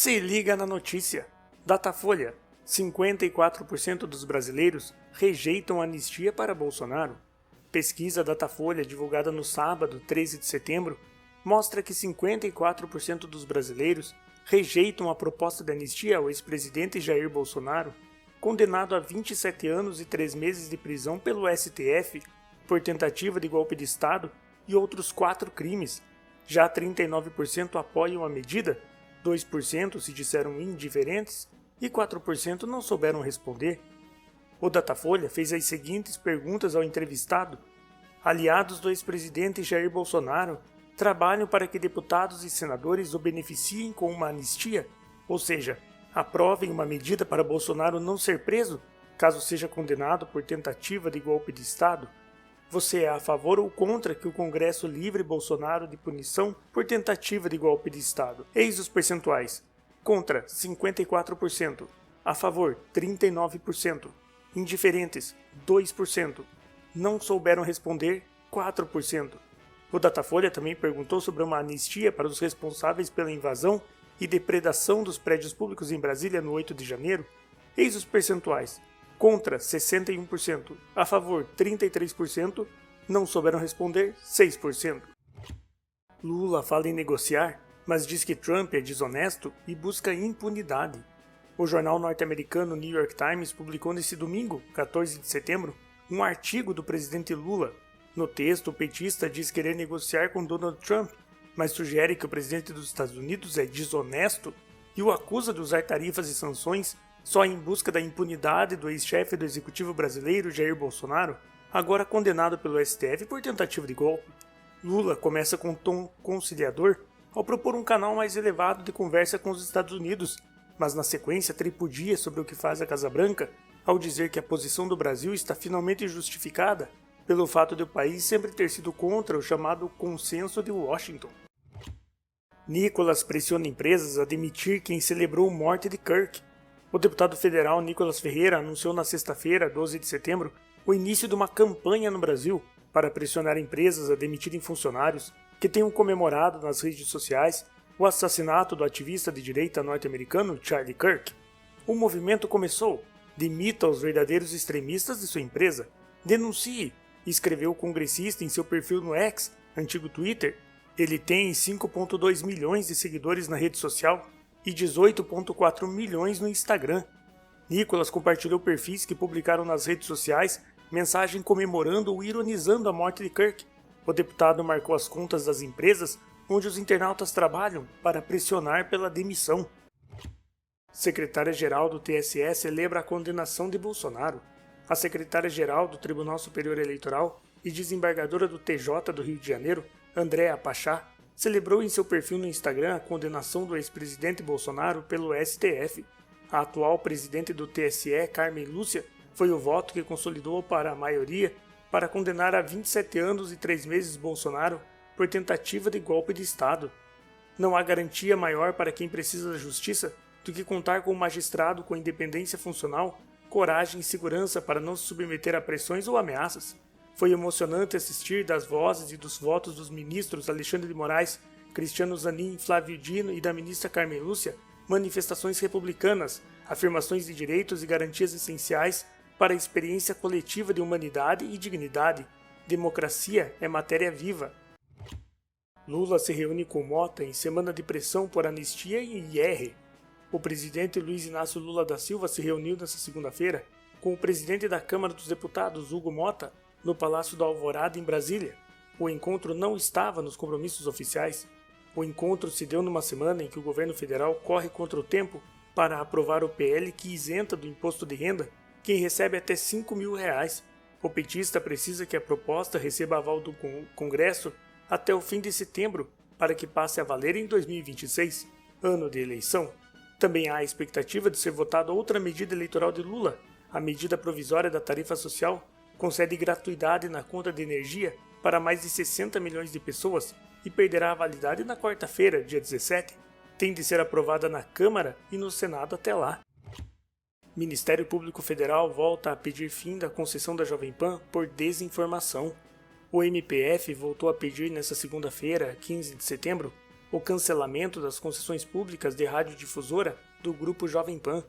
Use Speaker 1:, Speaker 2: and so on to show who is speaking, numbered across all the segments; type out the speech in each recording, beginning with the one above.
Speaker 1: Se liga na notícia. Datafolha. 54% dos brasileiros rejeitam anistia para Bolsonaro. Pesquisa Datafolha divulgada no sábado, 13 de setembro, mostra que 54% dos brasileiros rejeitam a proposta de anistia ao ex-presidente Jair Bolsonaro, condenado a 27 anos e 3 meses de prisão pelo STF por tentativa de golpe de Estado e outros 4 crimes. Já 39% apoiam a medida, 2% se disseram indiferentes e 4% não souberam responder. O Datafolha fez as seguintes perguntas ao entrevistado. Aliados do ex-presidente Jair Bolsonaro trabalham para que deputados e senadores o beneficiem com uma anistia, ou seja, aprovem uma medida para Bolsonaro não ser preso, caso seja condenado por tentativa de golpe de Estado. Você é a favor ou contra que o Congresso livre Bolsonaro de punição por tentativa de golpe de Estado? Eis os percentuais. Contra, 54%. A favor, 39%. Indiferentes, 2%. Não souberam responder, 4%. O Datafolha também perguntou sobre uma anistia para os responsáveis pela invasão e depredação dos prédios públicos em Brasília no 8 de janeiro. Eis os percentuais. Contra, 61%. A favor, 33%. Não souberam responder, 6%. Lula fala em negociar, mas diz que Trump é desonesto e busca impunidade. O jornal norte-americano New York Times publicou nesse domingo, 14 de setembro, um artigo do presidente Lula. No texto, o petista diz querer negociar com Donald Trump, mas sugere que o presidente dos Estados Unidos é desonesto e o acusa de usar tarifas e sanções só em busca da impunidade do ex-chefe do executivo brasileiro Jair Bolsonaro, agora condenado pelo STF por tentativa de golpe. Lula começa com um tom conciliador ao propor um canal mais elevado de conversa com os Estados Unidos, mas na sequência tripudia sobre o que faz a Casa Branca ao dizer que a posição do Brasil está finalmente justificada pelo fato de o país sempre ter sido contra o chamado consenso de Washington. Nicolas pressiona empresas a demitir quem celebrou a morte de Kirk. O deputado federal Nicolas Ferreira anunciou na sexta-feira, 12 de setembro, o início de uma campanha no Brasil para pressionar empresas a demitirem funcionários que tenham comemorado nas redes sociais o assassinato do ativista de direita norte-americano Charlie Kirk. O movimento começou. Demita os verdadeiros extremistas de sua empresa. Denuncie, escreveu o congressista em seu perfil no X, antigo Twitter. Ele tem 5,2 milhões de seguidores na rede social e 18,4 milhões no Instagram. Nicolas compartilhou perfis que publicaram nas redes sociais mensagem comemorando ou ironizando a morte de Kirk. O deputado marcou as contas das empresas onde os internautas trabalham para pressionar pela demissão. Secretária-geral do TSE celebra a condenação de Bolsonaro. A secretária-geral do Tribunal Superior Eleitoral e desembargadora do TJ do Rio de Janeiro, Andréa Pachá, celebrou em seu perfil no Instagram a condenação do ex-presidente Bolsonaro pelo STF. A atual presidente do TSE, Carmen Lúcia, foi o voto que consolidou para a maioria para condenar a 27 anos e 3 meses Bolsonaro por tentativa de golpe de Estado. Não há garantia maior para quem precisa da justiça do que contar com um magistrado com independência funcional, coragem e segurança para não se submeter a pressões ou ameaças. Foi emocionante assistir das vozes e dos votos dos ministros Alexandre de Moraes, Cristiano Zanin, Flávio Dino e da ministra Carmen Lúcia, manifestações republicanas, afirmações de direitos e garantias essenciais para a experiência coletiva de humanidade e dignidade. Democracia é matéria viva. Lula se reúne com Mota em semana de pressão por anistia e IR. O presidente Luiz Inácio Lula da Silva se reuniu nesta segunda-feira com o presidente da Câmara dos Deputados, Hugo Mota, no Palácio da Alvorada, em Brasília. O encontro não estava nos compromissos oficiais. O encontro se deu numa semana em que o governo federal corre contra o tempo para aprovar o PL que isenta do imposto de renda quem recebe até R$5 mil. O petista precisa que a proposta receba aval do Congresso até o fim de setembro para que passe a valer em 2026, ano de eleição. Também há a expectativa de ser votada outra medida eleitoral de Lula. A medida provisória da tarifa social concede gratuidade na conta de energia para mais de 60 milhões de pessoas e perderá a validade na quarta-feira, dia 17. Tem de ser aprovada na Câmara e no Senado até lá. Ministério Público Federal volta a pedir fim da concessão da Jovem Pan por desinformação. O MPF voltou a pedir nesta segunda-feira, 15 de setembro, o cancelamento das concessões públicas de radiodifusora do Grupo Jovem Pan.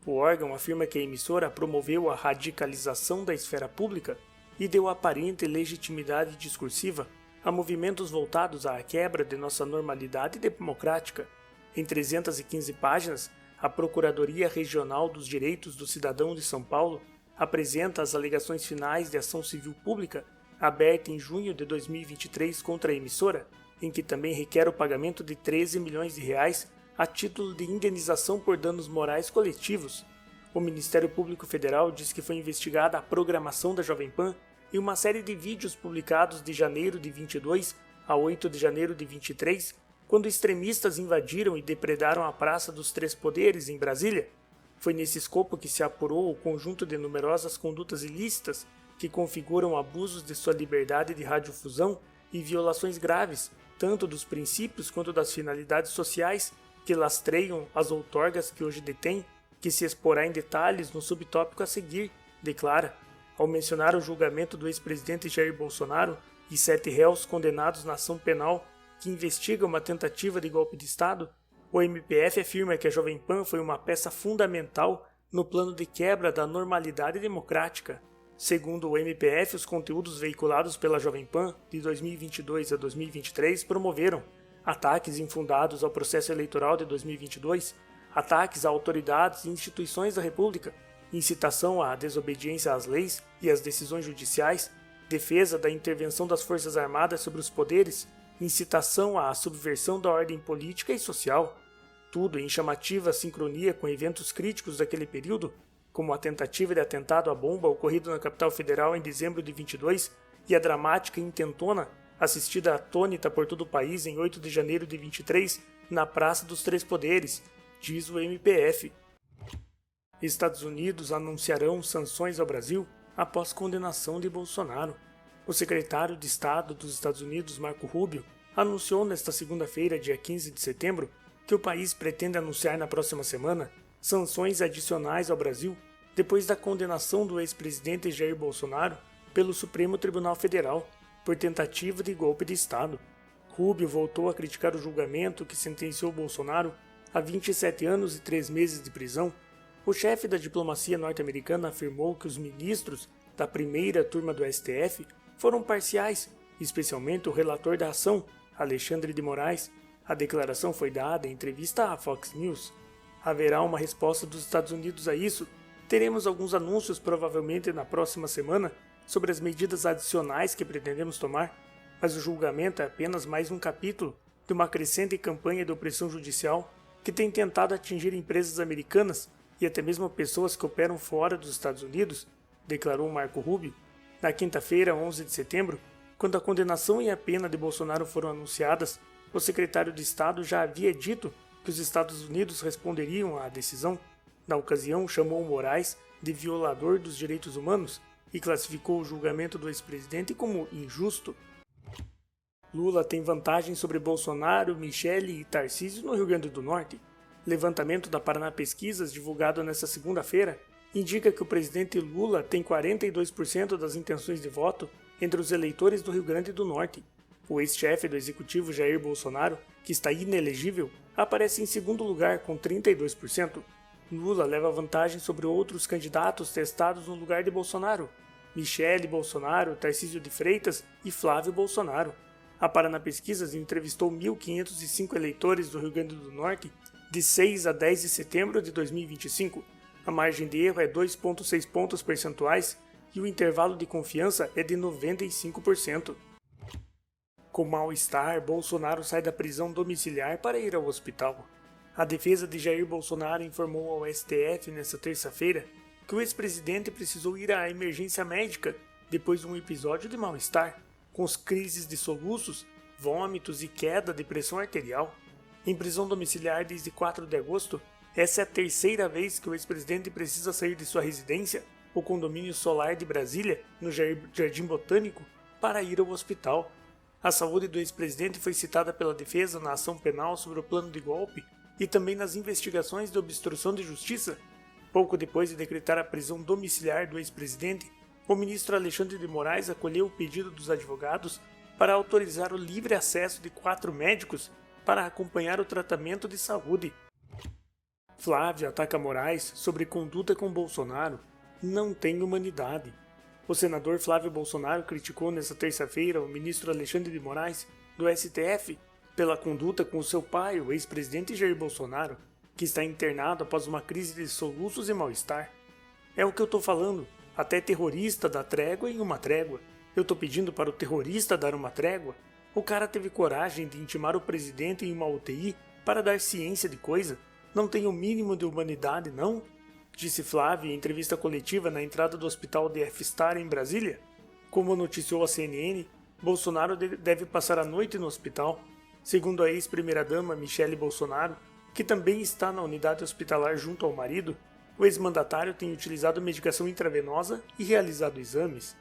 Speaker 1: O órgão afirma que a emissora promoveu a radicalização da esfera pública e deu aparente legitimidade discursiva a movimentos voltados à quebra de nossa normalidade democrática. Em 315 páginas, a Procuradoria Regional dos Direitos do Cidadão de São Paulo apresenta as alegações finais de ação civil pública aberta em junho de 2023 contra a emissora, em que também requer o pagamento de 13 milhões de reais a título de indenização por danos morais coletivos. O Ministério Público Federal diz que foi investigada a programação da Jovem Pan e uma série de vídeos publicados de janeiro de 22 a 8 de janeiro de 23, quando extremistas invadiram e depredaram a Praça dos Três Poderes, em Brasília. Foi nesse escopo que se apurou o conjunto de numerosas condutas ilícitas que configuram abusos de sua liberdade de radiodifusão e violações graves, tanto dos princípios quanto das finalidades sociais que lastreiam as outorgas que hoje detém, que se exporá em detalhes no subtópico a seguir, declara, ao mencionar o julgamento do ex-presidente Jair Bolsonaro e 7 réus condenados na ação penal que investiga uma tentativa de golpe de Estado. O MPF afirma que a Jovem Pan foi uma peça fundamental no plano de quebra da normalidade democrática. Segundo o MPF, os conteúdos veiculados pela Jovem Pan de 2022 a 2023 promoveram ataques infundados ao processo eleitoral de 2022, ataques a autoridades e instituições da República, incitação à desobediência às leis e às decisões judiciais, defesa da intervenção das Forças Armadas sobre os poderes, incitação à subversão da ordem política e social, tudo em chamativa sincronia com eventos críticos daquele período, como a tentativa de atentado à bomba ocorrido na capital federal em dezembro de 22 e a dramática intentona assistida atônita por todo o país em 8 de janeiro de 23 na Praça dos Três Poderes, diz o MPF. Estados Unidos anunciarão sanções ao Brasil após condenação de Bolsonaro. O secretário de Estado dos Estados Unidos, Marco Rubio, anunciou nesta segunda-feira, dia 15 de setembro, que o país pretende anunciar na próxima semana sanções adicionais ao Brasil depois da condenação do ex-presidente Jair Bolsonaro pelo Supremo Tribunal Federal por tentativa de golpe de Estado. Rubio voltou a criticar o julgamento que sentenciou Bolsonaro a 27 anos e 3 meses de prisão. O chefe da diplomacia norte-americana afirmou que os ministros da primeira turma do STF foram parciais, especialmente o relator da ação, Alexandre de Moraes. A declaração foi dada em entrevista à Fox News. Haverá uma resposta dos Estados Unidos a isso. Teremos alguns anúncios provavelmente na próxima semana sobre as medidas adicionais que pretendemos tomar, mas o julgamento é apenas mais um capítulo de uma crescente campanha de opressão judicial que tem tentado atingir empresas americanas e até mesmo pessoas que operam fora dos Estados Unidos, declarou Marco Rubio. Na quinta-feira, 11 de setembro, quando a condenação e a pena de Bolsonaro foram anunciadas, o secretário de Estado já havia dito que os Estados Unidos responderiam à decisão. Na ocasião, chamou Moraes de violador dos direitos humanos e classificou o julgamento do ex-presidente como injusto. Lula tem vantagem sobre Bolsonaro, Michele e Tarcísio no Rio Grande do Norte. Levantamento da Paraná Pesquisas, divulgado nesta segunda-feira, indica que o presidente Lula tem 42% das intenções de voto entre os eleitores do Rio Grande do Norte. O ex-chefe do executivo Jair Bolsonaro, que está inelegível, aparece em segundo lugar com 32%. Lula leva vantagem sobre outros candidatos testados no lugar de Bolsonaro, Michele Bolsonaro, Tarcísio de Freitas e Flávio Bolsonaro. A Paraná Pesquisas entrevistou 1.505 eleitores do Rio Grande do Norte de 6 a 10 de setembro de 2025. A margem de erro é 2,6 pontos percentuais e o intervalo de confiança é de 95%. Com mal-estar, Bolsonaro sai da prisão domiciliar para ir ao hospital. A defesa de Jair Bolsonaro informou ao STF nesta terça-feira que o ex-presidente precisou ir à emergência médica depois de um episódio de mal-estar, com crises de soluços, vômitos e queda de pressão arterial. Em prisão domiciliar desde 4 de agosto, essa é a terceira vez que o ex-presidente precisa sair de sua residência, o condomínio solar de Brasília, no Jardim Botânico, para ir ao hospital. A saúde do ex-presidente foi citada pela defesa na ação penal sobre o plano de golpe e também nas investigações de obstrução de justiça. Pouco depois de decretar a prisão domiciliar do ex-presidente, o ministro Alexandre de Moraes acolheu o pedido dos advogados para autorizar o livre acesso de 4 médicos para acompanhar o tratamento de saúde. Flávio ataca Moraes sobre conduta com Bolsonaro. Não tem humanidade. O senador Flávio Bolsonaro criticou nesta terça-feira o ministro Alexandre de Moraes, do STF, pela conduta com seu pai, o ex-presidente Jair Bolsonaro, que está internado após uma crise de soluços e mal-estar. É o que eu tô falando. Até terrorista dá trégua em uma trégua. Eu tô pedindo para o terrorista dar uma trégua? O cara teve coragem de intimar o presidente em uma UTI para dar ciência de coisa? Não tem o mínimo de humanidade, não? Disse Flávio em entrevista coletiva na entrada do hospital DF Star em Brasília. Como noticiou a CNN, Bolsonaro deve passar a noite no hospital. Segundo a ex-primeira-dama Michele Bolsonaro, que também está na unidade hospitalar junto ao marido, o ex-mandatário tem utilizado medicação intravenosa e realizado exames.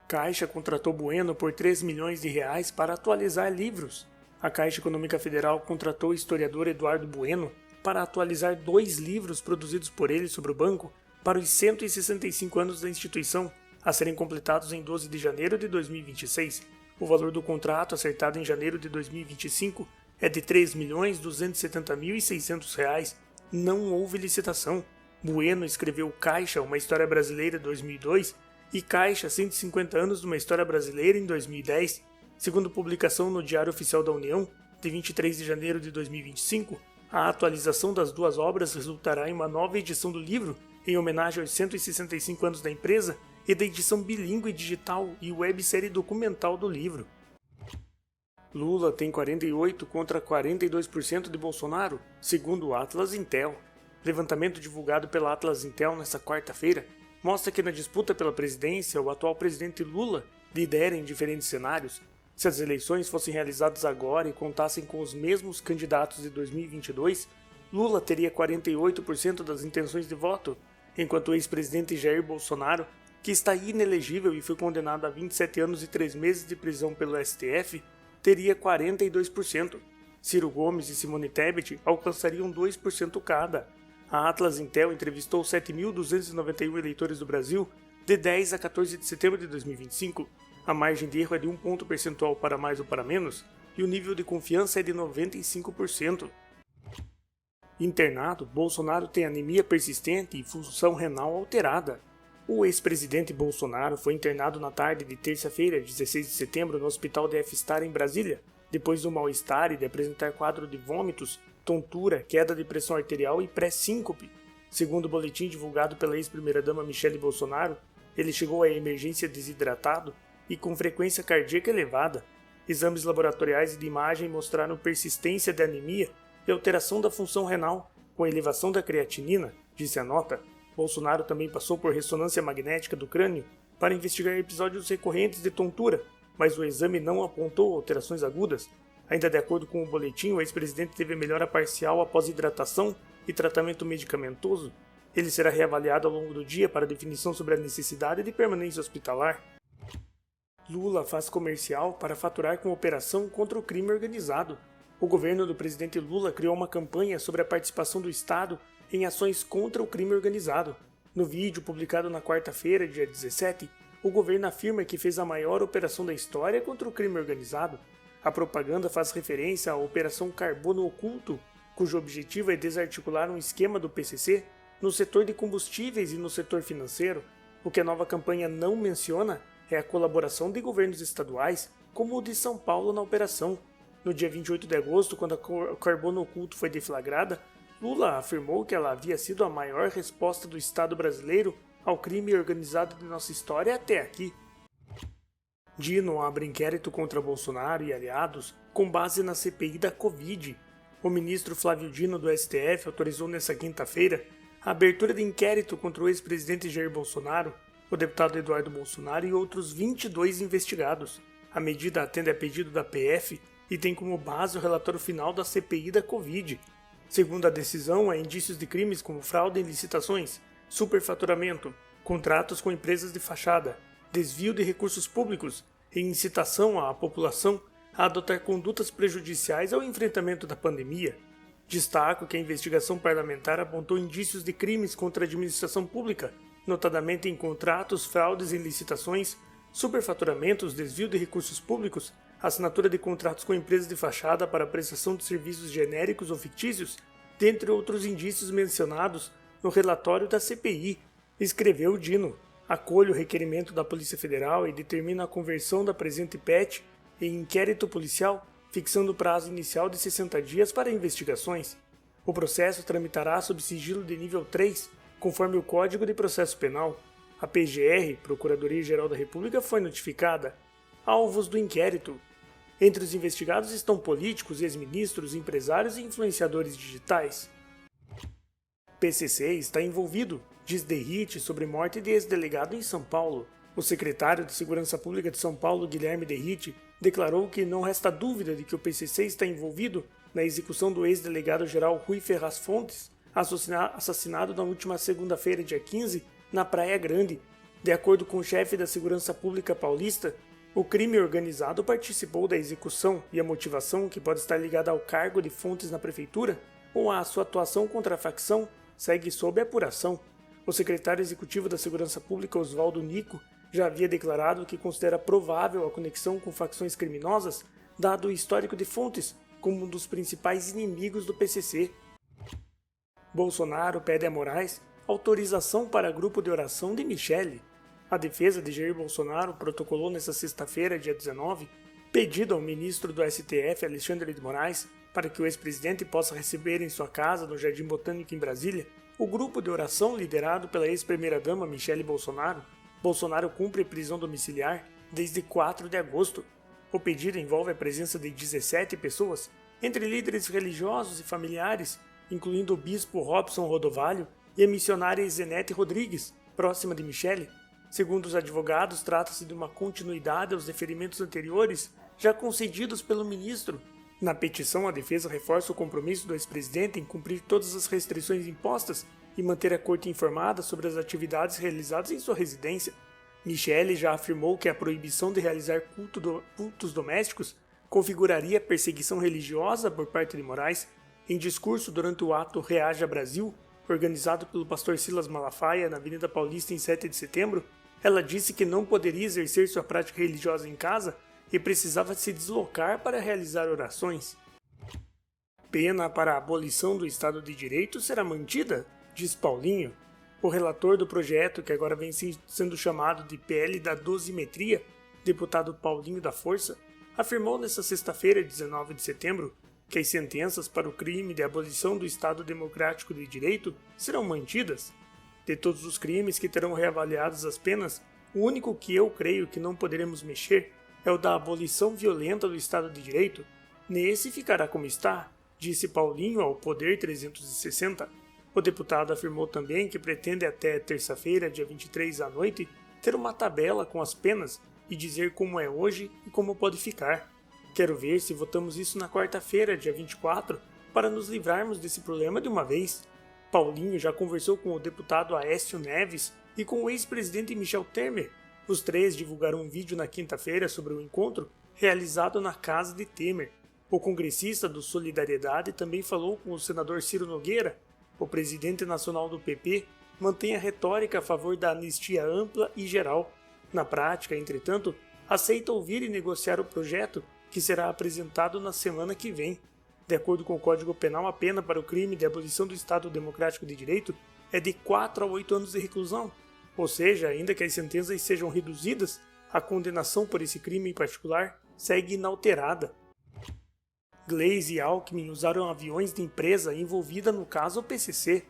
Speaker 1: Caixa contratou Bueno por 3 milhões de reais para atualizar livros. A Caixa Econômica Federal contratou o historiador Eduardo Bueno para atualizar 2 livros produzidos por ele sobre o banco para os 165 anos da instituição, a serem completados em 12 de janeiro de 2026. O valor do contrato, acertado em janeiro de 2025, é de R$ 3.270.600. Não houve licitação. Bueno escreveu Caixa, uma história brasileira, em 2002 e Caixa, 150 anos de uma história brasileira, em 2010. Segundo publicação no Diário Oficial da União, de 23 de janeiro de 2025, a atualização das 2 obras resultará em uma nova edição do livro, em homenagem aos 165 anos da empresa, e da edição bilíngue digital e websérie documental do livro. Lula tem 48% contra 42% de Bolsonaro, segundo o Atlas Intel. Levantamento divulgado pela Atlas Intel nesta quarta-feira mostra que na disputa pela presidência, o atual presidente Lula lidera em diferentes cenários. Se as eleições fossem realizadas agora e contassem com os mesmos candidatos de 2022, Lula teria 48% das intenções de voto, enquanto o ex-presidente Jair Bolsonaro, que está inelegível e foi condenado a 27 anos e 3 meses de prisão pelo STF, teria 42%. Ciro Gomes e Simone Tebet alcançariam 2% cada. A Atlas Intel entrevistou 7.291 eleitores do Brasil de 10 a 14 de setembro de 2025. A margem de erro é de 1 ponto percentual para mais ou para menos, e o nível de confiança é de 95%. Internado, Bolsonaro tem anemia persistente e função renal alterada. O ex-presidente Bolsonaro foi internado na tarde de terça-feira, 16 de setembro, no Hospital DF Star em Brasília, depois do mal-estar e de apresentar quadro de vômitos, tontura, queda de pressão arterial e pré-síncope. Segundo o boletim divulgado pela ex-primeira-dama Michele Bolsonaro, ele chegou à emergência desidratado e com frequência cardíaca elevada. Exames laboratoriais e de imagem mostraram persistência de anemia e alteração da função renal, com elevação da creatinina, disse a nota. Bolsonaro também passou por ressonância magnética do crânio para investigar episódios recorrentes de tontura, mas o exame não apontou alterações agudas. Ainda de acordo com o boletim, o ex-presidente teve melhora parcial após hidratação e tratamento medicamentoso. Ele será reavaliado ao longo do dia para definição sobre a necessidade de permanência hospitalar. Lula faz comercial para faturar com operação contra o crime organizado. O governo do presidente Lula criou uma campanha sobre a participação do Estado em ações contra o crime organizado. No vídeo publicado na quarta-feira, dia 17, o governo afirma que fez a maior operação da história contra o crime organizado. A propaganda faz referência à Operação Carbono Oculto, cujo objetivo é desarticular um esquema do PCC no setor de combustíveis e no setor financeiro. O que a nova campanha não menciona é a colaboração de governos estaduais, como o de São Paulo na operação. No dia 28 de agosto, quando a Carbono Oculto foi deflagrada, Lula afirmou que ela havia sido a maior resposta do Estado brasileiro ao crime organizado de nossa história até aqui. Dino abre inquérito contra Bolsonaro e aliados com base na CPI da Covid. O ministro Flávio Dino do STF autorizou nesta quinta-feira a abertura de inquérito contra o ex-presidente Jair Bolsonaro, o deputado Eduardo Bolsonaro e outros 22 investigados. A medida atende a pedido da PF e tem como base o relatório final da CPI da Covid. Segundo a decisão, há indícios de crimes como fraude em licitações, superfaturamento, contratos com empresas de fachada, desvio de recursos públicos e incitação à população a adotar condutas prejudiciais ao enfrentamento da pandemia. Destaco que a investigação parlamentar apontou indícios de crimes contra a administração pública, notadamente em contratos, fraudes em licitações, superfaturamentos, desvio de recursos públicos, assinatura de contratos com empresas de fachada para a prestação de serviços genéricos ou fictícios, dentre outros indícios mencionados no relatório da CPI, escreveu Dino. Acolho o requerimento da Polícia Federal e determina a conversão da presente PET em inquérito policial, fixando o prazo inicial de 60 dias para investigações. O processo tramitará sob sigilo de nível 3, conforme o Código de Processo Penal. A PGR, Procuradoria-Geral da República, foi notificada. Alvos do inquérito. Entre os investigados estão políticos, ex-ministros, empresários e influenciadores digitais. PCC está envolvido, diz Derrite sobre morte de ex-delegado em São Paulo. O secretário de Segurança Pública de São Paulo, Guilherme Derrite, declarou que não resta dúvida de que o PCC está envolvido na execução do ex-delegado-geral Rui Ferraz Fontes, assassinado na última segunda-feira, dia 15, na Praia Grande. De acordo com o chefe da Segurança Pública paulista, o crime organizado participou da execução e a motivação, que pode estar ligada ao cargo de Fontes na prefeitura ou à sua atuação contra a facção, segue sob apuração. O secretário executivo da Segurança Pública, Oswaldo Nico, já havia declarado que considera provável a conexão com facções criminosas, dado o histórico de Fontes como um dos principais inimigos do PCC. Bolsonaro pede a Moraes autorização para grupo de oração de Michele. A defesa de Jair Bolsonaro protocolou nesta sexta-feira, dia 19, pedido ao ministro do STF, Alexandre de Moraes, para que o ex-presidente possa receber em sua casa, no Jardim Botânico em Brasília, o grupo de oração liderado pela ex-primeira-dama Michele Bolsonaro. Bolsonaro cumpre prisão domiciliar desde 4 de agosto. O pedido envolve a presença de 17 pessoas, entre líderes religiosos e familiares, incluindo o bispo Robson Rodovalho e a missionária Zenete Rodrigues, próxima de Michele. Segundo os advogados, trata-se de uma continuidade aos deferimentos anteriores já concedidos pelo ministro. Na petição, a defesa reforça o compromisso do ex-presidente em cumprir todas as restrições impostas e manter a corte informada sobre as atividades realizadas em sua residência. Michele já afirmou que a proibição de realizar cultos domésticos configuraria perseguição religiosa por parte de Moraes. Em discurso durante o ato Reaja Brasil, organizado pelo pastor Silas Malafaia na Avenida Paulista em 7 de setembro, ela disse que não poderia exercer sua prática religiosa em casa e precisava se deslocar para realizar orações. Pena para a abolição do Estado de Direito será mantida, diz Paulinho. O relator do projeto, que agora vem sendo chamado de PL da dosimetria, deputado Paulinho da Força, afirmou nesta sexta-feira, 19 de setembro, que as sentenças para o crime de abolição do Estado Democrático de Direito serão mantidas. De todos os crimes que terão reavaliadas as penas, o único que eu creio que não poderemos mexer é o da abolição violenta do Estado de Direito. Nesse ficará como está, disse Paulinho ao Poder 360. O deputado afirmou também que pretende até terça-feira, dia 23 à noite, ter uma tabela com as penas e dizer como é hoje e como pode ficar. Quero ver se votamos isso na quarta-feira, dia 24, para nos livrarmos desse problema de uma vez. Paulinho já conversou com o deputado Aécio Neves e com o ex-presidente Michel Temer. Os três divulgaram um vídeo na quinta-feira sobre o encontro realizado na casa de Temer. O congressista do Solidariedade também falou com o senador Ciro Nogueira. O presidente nacional do PP mantém a retórica a favor da anistia ampla e geral. Na prática, entretanto, aceita ouvir e negociar o projeto, que será apresentado na semana que vem. De acordo com o Código Penal, a pena para o crime de abolição do Estado Democrático de Direito é de 4 a 8 anos de reclusão. Ou seja, ainda que as sentenças sejam reduzidas, a condenação por esse crime em particular segue inalterada. Gleisi e Alckmin usaram aviões de empresa envolvida no caso PCC.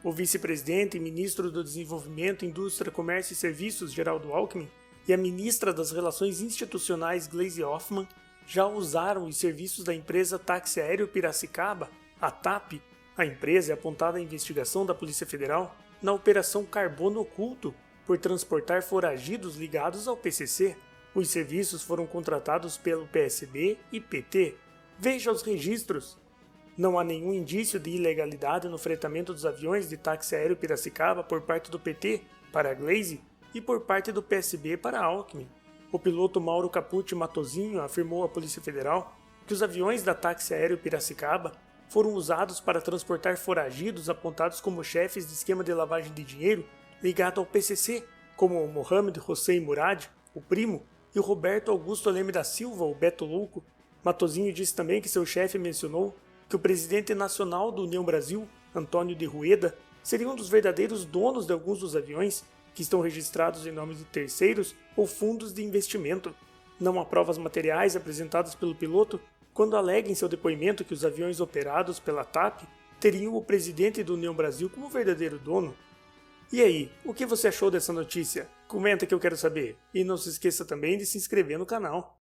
Speaker 1: O vice-presidente e ministro do Desenvolvimento, Indústria, Comércio e Serviços, Geraldo Alckmin, e a ministra das Relações Institucionais, Gleisi Hoffmann, já usaram os serviços da empresa Táxi Aéreo Piracicaba, a TAP. A empresa é apontada à investigação da Polícia Federal na Operação Carbono Oculto por transportar foragidos ligados ao PCC. Os serviços foram contratados pelo PSB e PT. Veja os registros. Não há nenhum indício de ilegalidade no fretamento dos aviões de Táxi Aéreo Piracicaba por parte do PT para a Gleisi e por parte do PSB para Alckmin. O piloto Mauro Capucci Matozinho afirmou à Polícia Federal que os aviões da Táxi Aéreo Piracicaba foram usados para transportar foragidos apontados como chefes de esquema de lavagem de dinheiro ligado ao PCC, como Mohamed Hossein Murad, o primo, E o Roberto Augusto Leme da Silva, o Beto Louco, Matosinho, disse também que seu chefe mencionou que o presidente nacional do União Brasil, Antônio de Rueda, seria um dos verdadeiros donos de alguns dos aviões que estão registrados em nome de terceiros ou fundos de investimento. Não há provas materiais apresentadas pelo piloto quando alega em seu depoimento que os aviões operados pela TAP teriam o presidente do União Brasil como verdadeiro dono. E aí, o que você achou dessa notícia? Comenta que eu quero saber. E não se esqueça também de se inscrever no canal.